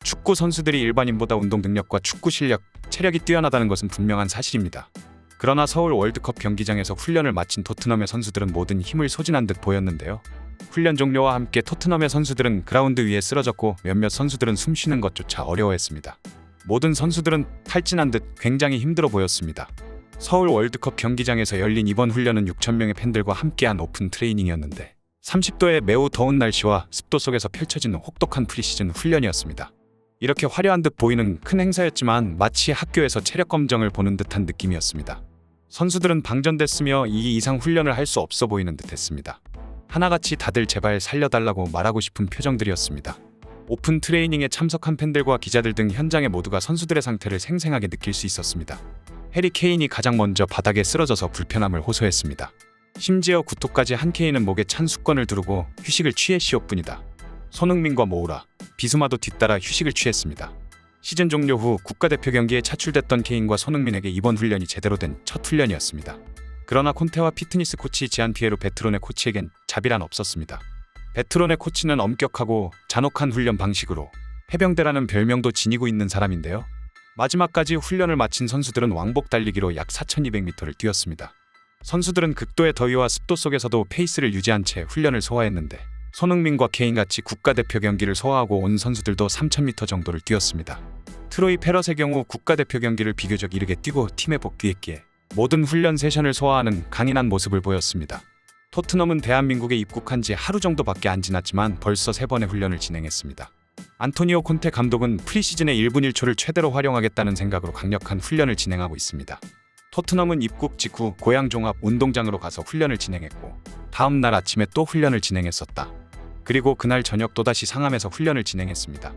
축구 선수들이 일반인보다 운동 능력과 축구 실력, 체력이 뛰어나다는 것은 분명한 사실입니다. 그러나 서울 월드컵 경기장에서 훈련을 마친 토트넘의 선수들은 모든 힘을 소진한 듯 보였는데요. 훈련 종료와 함께 토트넘의 선수들은 그라운드 위에 쓰러졌고 몇몇 선수들은 숨쉬는 것조차 어려워했습니다. 모든 선수들은 탈진한 듯 굉장히 힘들어 보였습니다. 서울 월드컵 경기장에서 열린 이번 훈련은 6,000명의 팬들과 함께한 오픈 트레이닝이었는데 30도의 매우 더운 날씨와 습도 속에서 펼쳐지는 혹독한 프리시즌 훈련이었습니다. 이렇게 화려한 듯 보이는 큰 행사였지만 마치 학교에서 체력 검정을 보는 듯한 느낌이었습니다. 선수들은 방전됐으며 이 이상 훈련을 할 수 없어 보이는 듯했습니다. 하나같이 다들 제발 살려달라고 말하고 싶은 표정들이었습니다. 오픈 트레이닝에 참석한 팬들과 기자들 등 현장의 모두가 선수들의 상태를 생생하게 느낄 수 있었습니다. 해리 케인이 가장 먼저 바닥에 쓰러져서 불편함을 호소했습니다. 심지어 구토까지 한 케인은 목에 찬 수건을 두르고 휴식을 취해 쉬었뿐이다. 손흥민과 모우라, 비수마도 뒤따라 휴식을 취했습니다. 시즌 종료 후 국가대표 경기에 차출됐던 케인과 손흥민에게 이번 훈련이 제대로 된 첫 훈련이었습니다. 그러나 콘테와 피트니스 코치 지안 피에로 베트론의 코치에겐 자비란 없었습니다. 베트론의 코치는 엄격하고 잔혹한 훈련 방식으로 해병대라는 별명도 지니고 있는 사람인데요. 마지막까지 훈련을 마친 선수들은 왕복 달리기로 약 4,200m를 뛰었습니다. 선수들은 극도의 더위와 습도 속에서도 페이스를 유지한 채 훈련을 소화했는데 손흥민과 케인같이 국가대표 경기를 소화하고 온 선수들도 3,000m 정도를 뛰었습니다. 트로이 페럿의 경우 국가대표 경기를 비교적 이르게 뛰고 팀에 복귀했기에 모든 훈련 세션을 소화하는 강인한 모습을 보였습니다. 토트넘은 대한민국에 입국한 지 하루 정도밖에 안 지났지만 벌써 3번의 훈련을 진행했습니다. 안토니오 콘테 감독은 프리시즌의 1분 1초를 최대로 활용하겠다는 생각으로 강력한 훈련을 진행하고 있습니다. 토트넘은 입국 직후 고양 종합 운동장으로 가서 훈련을 진행했고 다음 날 아침에 또 훈련을 진행했었다. 그리고 그날 저녁 또다시 상암에서 훈련을 진행했습니다.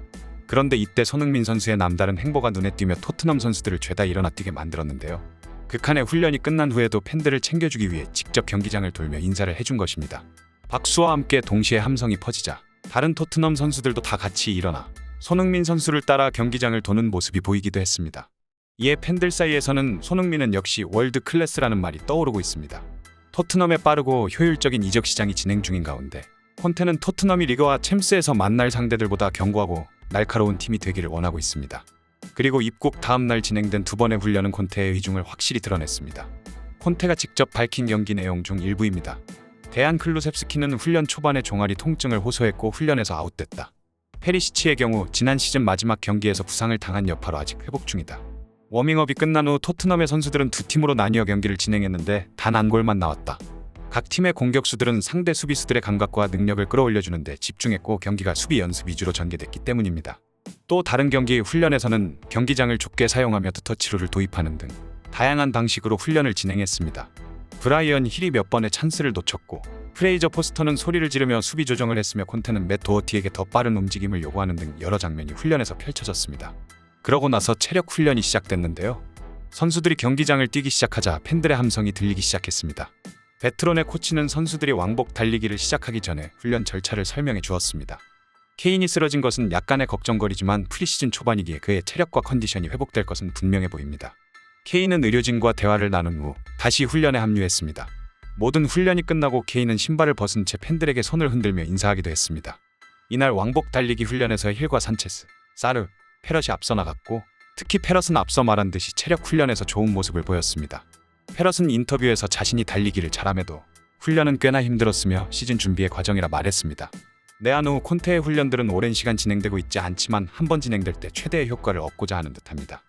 그런데 이때 손흥민 선수의 남다른 행보가 눈에 띄며 토트넘 선수들을 죄다 일어나 뛰게 만들었는데요. 극한의 훈련이 끝난 후에도 팬들을 챙겨주기 위해 직접 경기장을 돌며 인사를 해준 것입니다. 박수와 함께 동시에 함성이 퍼지자 다른 토트넘 선수들도 다 같이 일어나 손흥민 선수를 따라 경기장을 도는 모습이 보이기도 했습니다. 이에 팬들 사이에서는 손흥민은 역시 월드 클래스라는 말이 떠오르고 있습니다. 토트넘의 빠르고 효율적인 이적 시장이 진행 중인 가운데 콘테는 토트넘이 리그와 챔스에서 만날 상대들보다 견고하고 날카로운 팀이 되기를 원하고 있습니다. 그리고 입국 다음 날 진행된 2번의 훈련은 콘테의 위중을 확실히 드러냈습니다. 콘테가 직접 밝힌 경기 내용 중 일부입니다. 데안 클루셉스키는 훈련 초반에 종아리 통증을 호소했고 훈련에서 아웃됐다. 페리시치의 경우 지난 시즌 마지막 경기에서 부상을 당한 여파로 아직 회복 중이다. 워밍업이 끝난 후 토트넘의 선수들은 두 팀으로 나뉘어 경기를 진행했는데 단 한 골만 나왔다. 각 팀의 공격수들은 상대 수비수들의 감각과 능력을 끌어올려주는 데 집중했고 경기가 수비 연습 위주로 전개됐기 때문입니다. 또 다른 경기 훈련에서는 경기장을 좁게 사용하며 터치룰을 도입하는 등 다양한 방식으로 훈련을 진행했습니다. 브라이언 힐이 몇 번의 찬스를 놓쳤고 프레이저 포스터는 소리를 지르며 수비 조정을 했으며 콘테는 맷 도어티에게 더 빠른 움직임을 요구하는 등 여러 장면이 훈련에서 펼쳐졌습니다. 그러고 나서 체력 훈련이 시작됐는데요. 선수들이 경기장을 뛰기 시작하자 팬들의 함성이 들리기 시작했습니다. 베트론의 코치는 선수들이 왕복 달리기를 시작하기 전에 훈련 절차를 설명해 주었습니다. 케인이 쓰러진 것은 약간의 걱정거리지만 프리시즌 초반이기에 그의 체력과 컨디션이 회복될 것은 분명해 보입니다. 케인은 의료진과 대화를 나눈 후 다시 훈련에 합류했습니다. 모든 훈련이 끝나고 케인은 신발을 벗은 채 팬들에게 손을 흔들며 인사하기도 했습니다. 이날 왕복 달리기 훈련에서 힐과 산체스, 사르, 페럿이 앞서 나갔고 특히 페럿은 앞서 말한 듯이 체력 훈련에서 좋은 모습을 보였습니다. 페럿은 인터뷰에서 자신이 달리기를 잘함에도 훈련은 꽤나 힘들었으며 시즌 준비의 과정이라 말했습니다. 내한 후 콘테의 훈련들은 오랜 시간 진행되고 있지 않지만 한 번 진행될 때 최대의 효과를 얻고자 하는 듯합니다.